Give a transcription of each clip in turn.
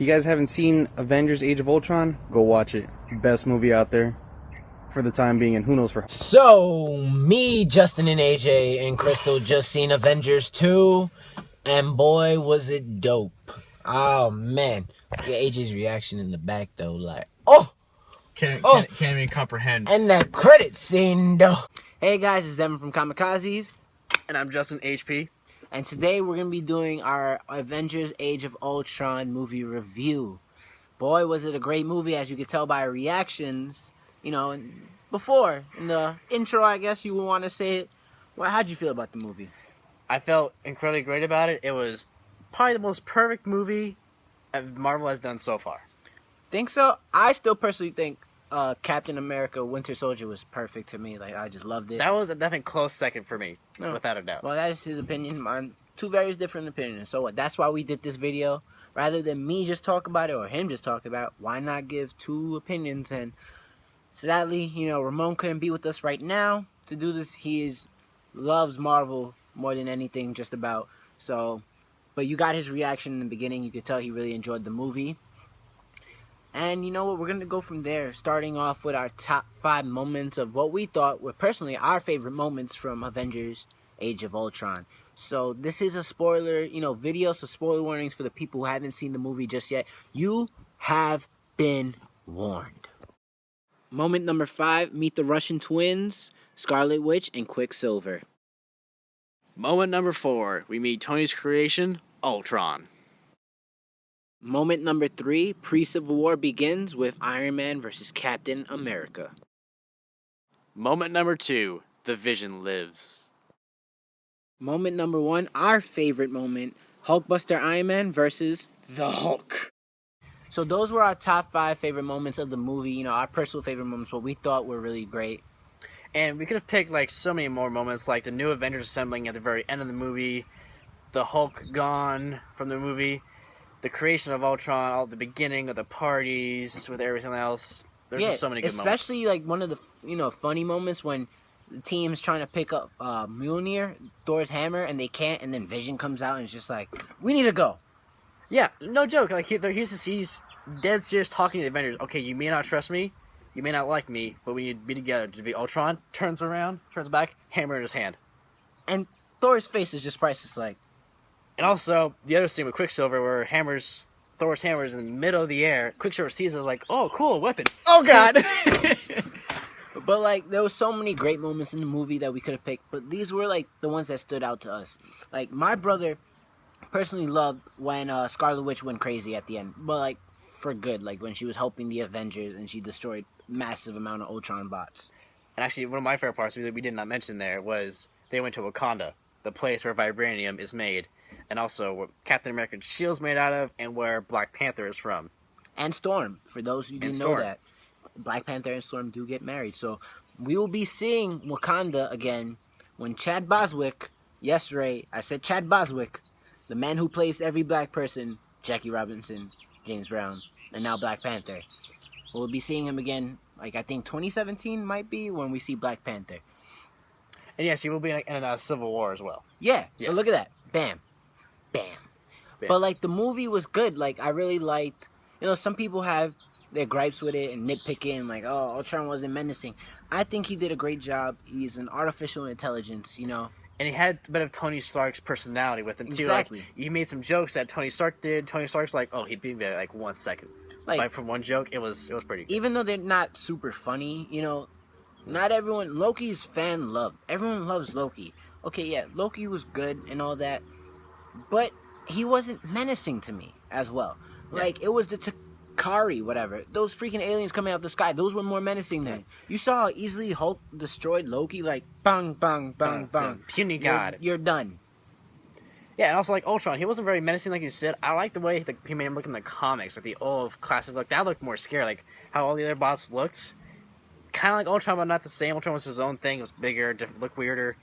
you guys haven't seen Avengers Age of Ultron, go watch it. Best movie out there for the time being, and who knows for... So, me, Justin, and AJ, and Crystal just seen Avengers 2, and boy, was it dope. Oh, man. Yeah, AJ's reaction in the back, though, like, oh! Can't even comprehend. And that credit scene, though. Hey, guys, it's Devin from Comikazees. And I'm Justin HP. And today we're going to be doing our Avengers Age of Ultron movie review. Boy, was it a great movie, as you could tell by our reactions. You know, before, in the intro, I guess you would want to say it. Well, how'd you feel about the movie? I felt incredibly great about it. It was probably the most perfect movie Marvel has done so far. Think so? I still personally think Captain America Winter Soldier was perfect to me. Like, I just loved it. That was a definite close second for me, without a doubt. Well, that is his opinion. Mine, two very different opinions. So what? That's why we did this video. Rather than me just talk about it or him just talk about it, why not give two opinions? And sadly, you know, Ramon couldn't be with us right now to do this. He loves Marvel more than anything, just about. So, but you got his reaction in the beginning. You could tell he really enjoyed the movie. And you know what? We're going to go from there, starting off with our top 5 moments of what we thought were personally our favorite moments from Avengers Age of Ultron. So this is a spoiler, video, so spoiler warnings for the people who haven't seen the movie just yet. You have been warned. Moment number 5, meet the Russian twins, Scarlet Witch and Quicksilver. Moment number 4, we meet Tony's creation, Ultron. Moment number 3, pre-Civil War begins with Iron Man versus Captain America. Moment number 2, the Vision lives. Moment number 1, our favorite moment, Hulkbuster Iron Man versus the Hulk. So those were our top 5 favorite moments of the movie, our personal favorite moments, what we thought were really great. And we could have picked like so many more moments, like the new Avengers assembling at the very end of the movie, the Hulk gone from the movie, the creation of Ultron, all the beginning of the parties with everything else. There's just so many good moments. Especially like one of the funny moments when the team's trying to pick up Mjolnir, Thor's hammer, and they can't, and then Vision comes out and it's just like, we need to go. Yeah, no joke. Like he's dead serious talking to the Avengers. Okay, you may not trust me, you may not like me, but we need to be together to be Ultron. Turns around, turns back, hammer in his hand. And Thor's face is just priceless, like. And also, the other scene with Quicksilver where Thor's hammer is in the middle of the air. Quicksilver sees it like, oh, cool, weapon. Oh, God. But, like, there was so many great moments in the movie that we could have picked. But these were, like, the ones that stood out to us. Like, my brother personally loved when Scarlet Witch went crazy at the end. But, like, for good. Like, when she was helping the Avengers and she destroyed massive amount of Ultron bots. And actually, one of my favorite parts that we did not mention there was they went to Wakanda, the place where vibranium is made. And also where Captain America's shield's made out of, and where Black Panther is from. And Storm, for those who didn't know that. Black Panther and Storm do get married. So we will be seeing Wakanda again when Chad Boswick, yes, Ray, I said Chad Boswick, the man who plays every black person, Jackie Robinson, James Brown, and now Black Panther. We'll be seeing him again, like I think 2017 might be when we see Black Panther. And yes, he will be in a Civil War as well. Yeah, so look at that. Bam. Bam. But, like, the movie was good. Like, I really liked... some people have their gripes with it and nitpicking, like, oh, Ultron wasn't menacing. I think he did a great job. He's an artificial intelligence, And he had a bit of Tony Stark's personality with him, too. Exactly. Like, he made some jokes that Tony Stark did. Tony Stark's like, oh, he'd be there, like, 1 second. Like, from one joke, it was pretty good. Even though they're not super funny, not everyone... Loki's fan loved. Everyone loves Loki. Okay, yeah, Loki was good and all that. But he wasn't menacing to me as well. Yeah. Like, it was the Takari, whatever. Those freaking aliens coming out of the sky. Those were more menacing than. You saw how easily Hulk destroyed Loki? Like, bang, bang, bang, bang. Puny God. You're done. Yeah, and also, like, Ultron. He wasn't very menacing, like you said. I like the way he made him look in the comics. Like, the old classic look. That looked more scary. Like, how all the other bots looked. Kind of like Ultron, but not the same. Ultron was his own thing. It was bigger, different, looked weirder.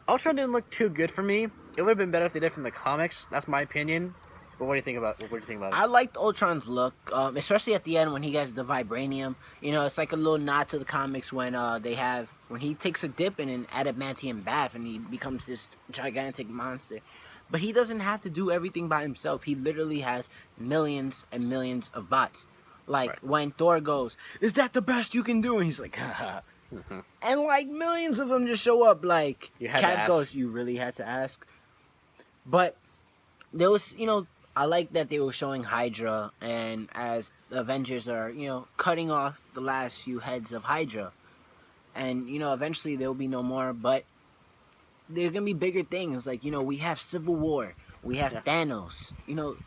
Ultron didn't look too good for me. It would have been better if they did from the comics. That's my opinion. But what do you think about it? I liked Ultron's look, especially at the end when he gets the vibranium. It's like a little nod to the comics when he takes a dip in an adamantium bath and he becomes this gigantic monster. But he doesn't have to do everything by himself. He literally has millions and millions of bots. Like Right. when Thor goes, "Is that the best you can do?" And he's like, haha. And like millions of them just show up. Like You had to Cap ask. goes, "You really had to ask." But there was, I like that they were showing Hydra, and as the Avengers are, cutting off the last few heads of Hydra, and eventually there will be no more. But there are gonna be bigger things. Like we have Civil War, we have Thanos.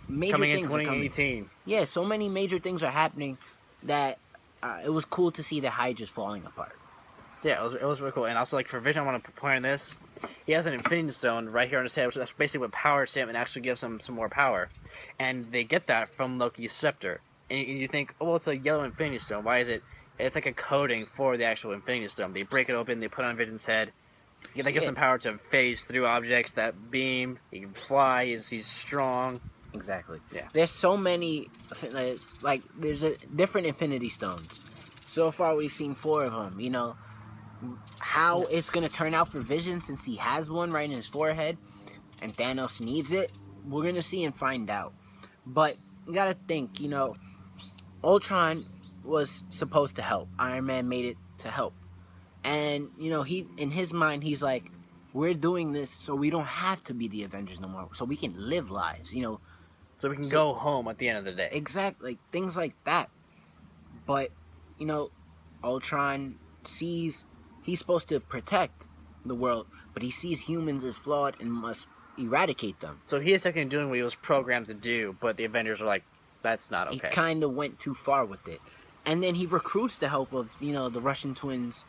Major Coming in things are coming. 2018. Yeah, so many major things are happening that it was cool to see the Hydra's falling apart. Yeah, it was really cool. And also, like, for Vision, I want to point on this. He has an Infinity Stone right here on his head, which that's basically what powers him and actually gives him some more power. And they get that from Loki's scepter. And you think, oh, well, it's a yellow Infinity Stone. Why is it? It's like a coating for the actual Infinity Stone. They break it open, they put it on Vision's head. That gives him power to phase through objects that beam. He can fly. He's strong. Exactly. Yeah. There's so many, like there's different Infinity Stones. So far, we've seen 4 of them. How it's gonna turn out for Vision, since he has one right in his forehead, and Thanos needs it, we're gonna see and find out. But you gotta think, Ultron was supposed to help. Iron Man made it to help, and he, in his mind, he's like, we're doing this so we don't have to be the Avengers no more, so we can live lives. So we can go home at the end of the day. Exactly, like, things like that. But Ultron sees he's supposed to protect the world, but he sees humans as flawed and must eradicate them. So he is technically doing what he was programmed to do, but the Avengers are like, that's not okay. He kind of went too far with it. And then he recruits the help of, the Russian twins,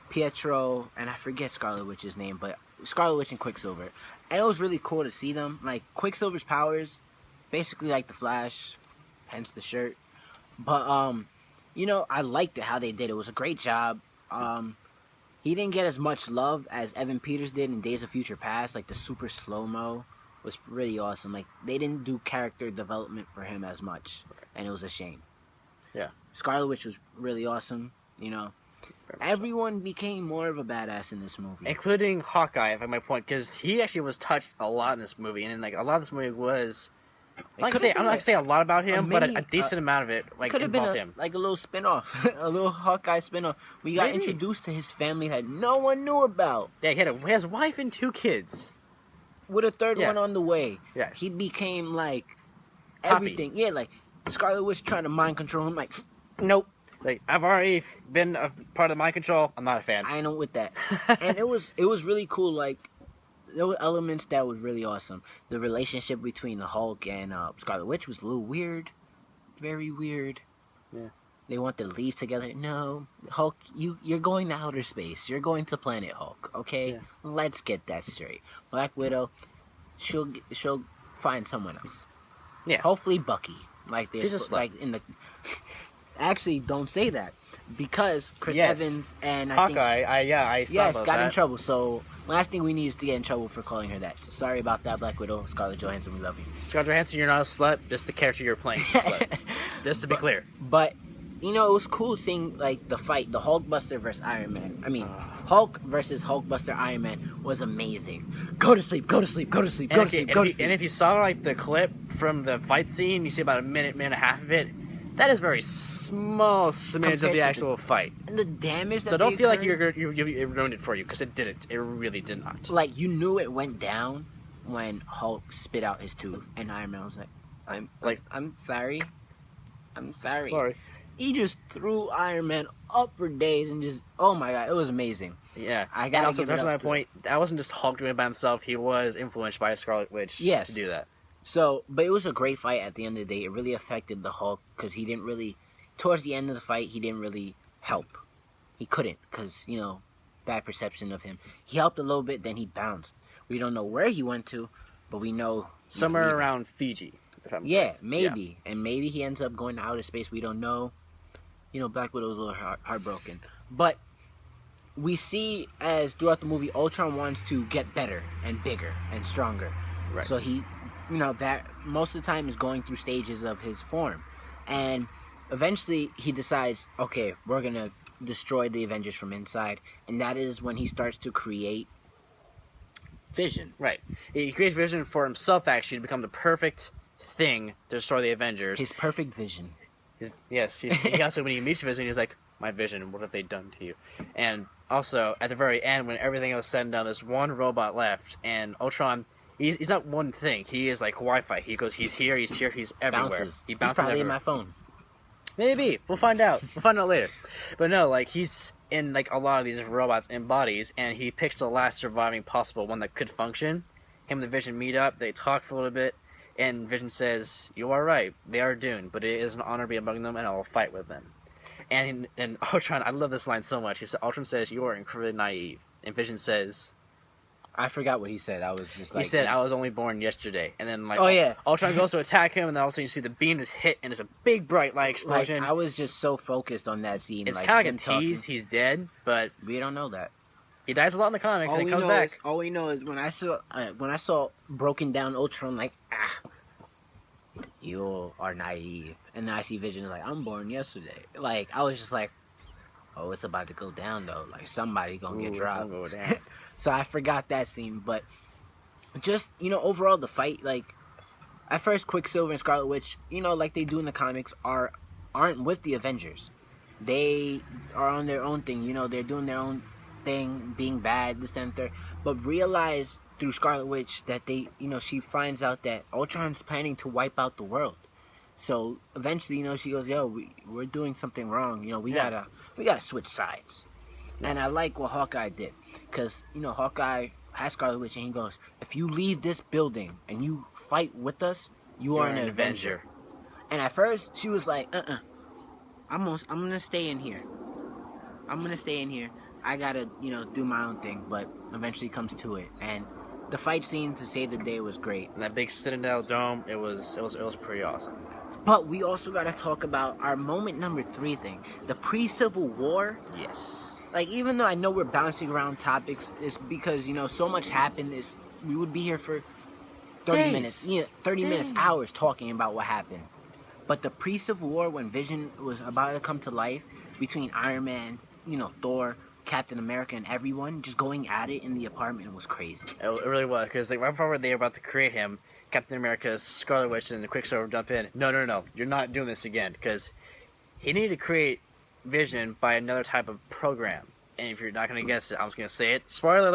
Pietro, and I forget Scarlet Witch's name, but Scarlet Witch and Quicksilver. And it was really cool to see them. Like, Quicksilver's powers, basically like the Flash, hence the shirt. But, I liked it how they did it. It was a great job. He didn't get as much love as Evan Peters did in Days of Future Past. Like, the super slow-mo was really awesome. Like, they didn't do character development for him as much, and it was a shame. Yeah. Scarlet Witch was really awesome. Everyone became more of a badass in this movie, including Hawkeye, if I might point, because he actually was touched a lot in this movie, and like a lot of this movie was. I'm not gonna say a lot about him, but a decent amount of it could have been involved him. Like a little spin-off, a little Hawkeye spin-off. We got introduced to his family that no one knew about. Yeah, he has a wife and 2 kids, with a third one on the way. Yeah, he became like everything. Yeah, like Scarlet Witch trying to mind control him. Like, nope. Like, I've already been a part of the mind control. I'm not a fan. I ain't with that. And it was really cool. Like, there were elements that was really awesome. The relationship between the Hulk and Scarlet Witch was a little weird. Very weird. Yeah. They want to leave together. No. Hulk, you're going to outer space. You're going to Planet Hulk, okay? Yeah. Let's get that straight. Black Widow, she'll find someone else. Yeah. Hopefully Bucky. Like, She's a there's slut. like in the... Actually, don't say that. Because Chris Evans and Hawkeye, I saw about got that. in trouble. So last thing we need is to get in trouble for calling her that. So sorry about that, Black Widow. Scarlett Johansson, we love you. Scarlett Johansson, you're not a slut. Just the character you're playing is a slut. Just to be clear. But it was cool seeing like the fight, the Hulkbuster versus Iron Man. I mean, Hulk versus Hulkbuster Iron Man was amazing. Go to sleep. Go to sleep. Go to sleep. Go to sleep. Go to sleep. And if you saw like the clip from the fight scene, you see about a minute and a half of it. That is very small smidge of the actual fight. And the damage that So don't feel like you ruined it for you, because it didn't. It really did not. Like, you knew it went down when Hulk spit out his tooth, and Iron Man was like, I'm sorry. I'm sorry. Sorry. He just threw Iron Man up for days and just, oh my god, it was amazing. Yeah. I gotta and also, give it touching on up that point, that wasn't just Hulk doing it by himself. He was influenced by Scarlet Witch to do that. So, but it was a great fight at the end of the day. It really affected the Hulk because he didn't really, towards the end of the fight, he didn't really help. He couldn't because, bad perception of him. He helped a little bit, then he bounced. We don't know where he went to, but we know. Somewhere around Fiji. If I'm correct. Maybe. Yeah. And maybe he ends up going to outer space. We don't know. Black Widow's a little heartbroken. But we see as throughout the movie, Ultron wants to get better and bigger and stronger. Right. So he... that most of the time is going through stages of his form. And eventually he decides, okay, we're going to destroy the Avengers from inside. And that is when he starts to create Vision. Right. He creates Vision for himself, actually, to become the perfect thing to destroy the Avengers. His perfect vision. He also, when he meets Vision, he's like, my vision, what have they done to you? And also, at the very end, when everything else said and done, there's one robot left, and Ultron, he's not one thing. He is like Wi-Fi. He goes, he's here, he's everywhere. Bounces. He bounces He's probably everywhere. in my phone. Maybe. We'll find out. We'll find out later. But no, like, he's in, like, a lot of these robots in bodies, and he picks the last surviving possible one that could function. Him and the Vision meet up, they talk for a little bit, and Vision says, you are right, they are doomed, but it is an honor to be among them, and I will fight with them. And Ultron, I love this line so much. Ultron says, you are incredibly naive. And Vision says... I forgot what he said. I was just like... He said, I was only born yesterday. And then, like, oh, yeah. Ultron goes to attack him, and then all of a sudden you see the beam is hit, and it's a big, bright light explosion. Like, I was just so focused on that scene. It's like, kind of like a tease. He's dead, but... We don't know that. He dies a lot in the comics, and he comes back. All we know is when I saw broken down Ultron, like, you are naive. And then I see Vision like, I'm born yesterday. Like, I was just like, oh, it's about to go down, though. Like, somebody gonna get dropped. Go down. So I forgot that scene, but just, overall the fight, like, at first Quicksilver and Scarlet Witch, like they do in the comics, aren't with the Avengers. They are on their own thing, they're doing their own thing, being bad, this, that, and third, but realize through Scarlet Witch that they, she finds out that Ultron's planning to wipe out the world. So eventually, she goes, yo, we're doing something wrong, we gotta switch sides. Yeah. And I like what Hawkeye did, because, Hawkeye has Scarlet Witch, and he goes, if you leave this building and you fight with us, you are an Avenger. And at first, she was like, I'm gonna stay in here. I gotta, do my own thing, but eventually comes to it. And the fight scene to save the day was great. And that big Citadel dome, it was pretty awesome. But we also gotta talk about our moment number 3 thing, the pre-Civil War. Yes. Like, even though I know we're bouncing around topics, it's because, so much happened. We would be here for 30 minutes, 30 minutes, hours talking about what happened. But the pre-Civil War, when Vision was about to come to life, between Iron Man, Thor, Captain America, and everyone just going at it in the apartment was crazy. It really was, because like right before they were about to create him, Captain America, Scarlet Witch, and the Quicksilver jump in. No, you're not doing this again, because he needed to create Vision by another type of program. And if you're not going to guess it, I'm just going to say it. Spoiler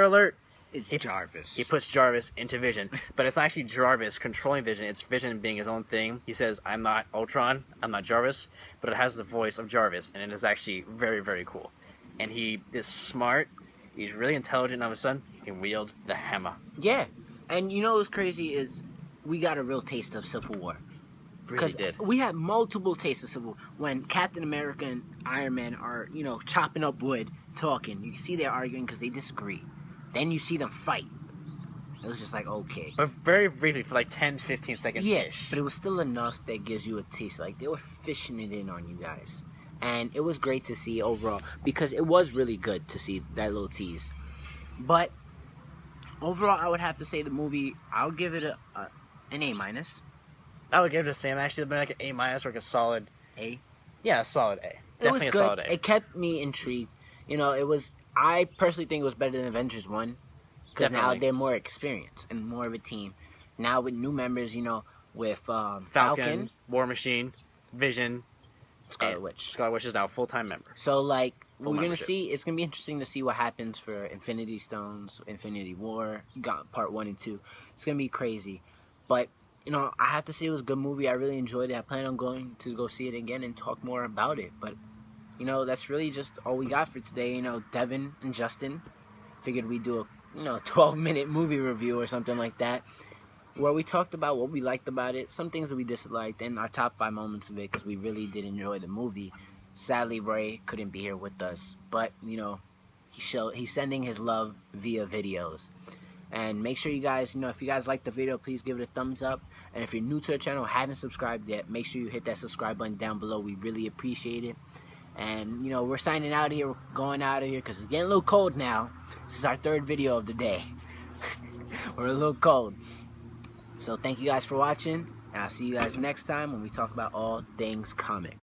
alert. It's Jarvis. He puts Jarvis into Vision, but it's not actually Jarvis controlling Vision. It's Vision being his own thing. He says, I'm not Ultron, I'm not Jarvis, but it has the voice of Jarvis, and it is actually very, very cool. And he is smart, he's really intelligent, and all of a sudden, he can wield the hammer. Yeah, and what's crazy is we got a real taste of Civil War. Really did. We had multiple tastes of Civil War. When Captain America and Iron Man are, chopping up wood, talking, you can see they're arguing because they disagree. Then you see them fight. It was just like, okay. But very briefly, for like 10, 15 seconds. Yeah, but it was still enough that gives you a taste. Like, they were fishing it in on you guys. And it was great to see overall, because it was really good to see that little tease. But overall, I would have to say the movie, I would give it an A-. I would give it a Sam. Actually, it'd been like an A- or like a solid A. Yeah, a solid A. It was Definitely good. A solid A. It kept me intrigued. It was. I personally think it was better than Avengers 1, because now they're more experienced and more of a team. Now with new members, with Falcon, War Machine, Vision, Scarlet Witch. Scarlet Witch is now a full-time member. So like Full we're membership. gonna see. It's gonna be interesting to see what happens for Infinity Stones, Infinity War. Got part 1 and 2. It's gonna be crazy, but. I have to say it was a good movie. I really enjoyed it. I plan on going to go see it again and talk more about it. But, that's really just all we got for today. Devin and Justin figured we'd do a, 12-minute movie review or something like that, where we talked about what we liked about it, some things that we disliked, and our top 5 moments of it, because we really did enjoy the movie. Sadly, Ray couldn't be here with us, but, he's sending his love via videos. And make sure you guys, if you guys like the video, please give it a thumbs up. And if you're new to the channel, haven't subscribed yet, make sure you hit that subscribe button down below. We really appreciate it. And, we're signing out of here. We're going out of here because it's getting a little cold now. This is our 3rd video of the day. We're a little cold. So thank you guys for watching. And I'll see you guys next time when we talk about all things comic.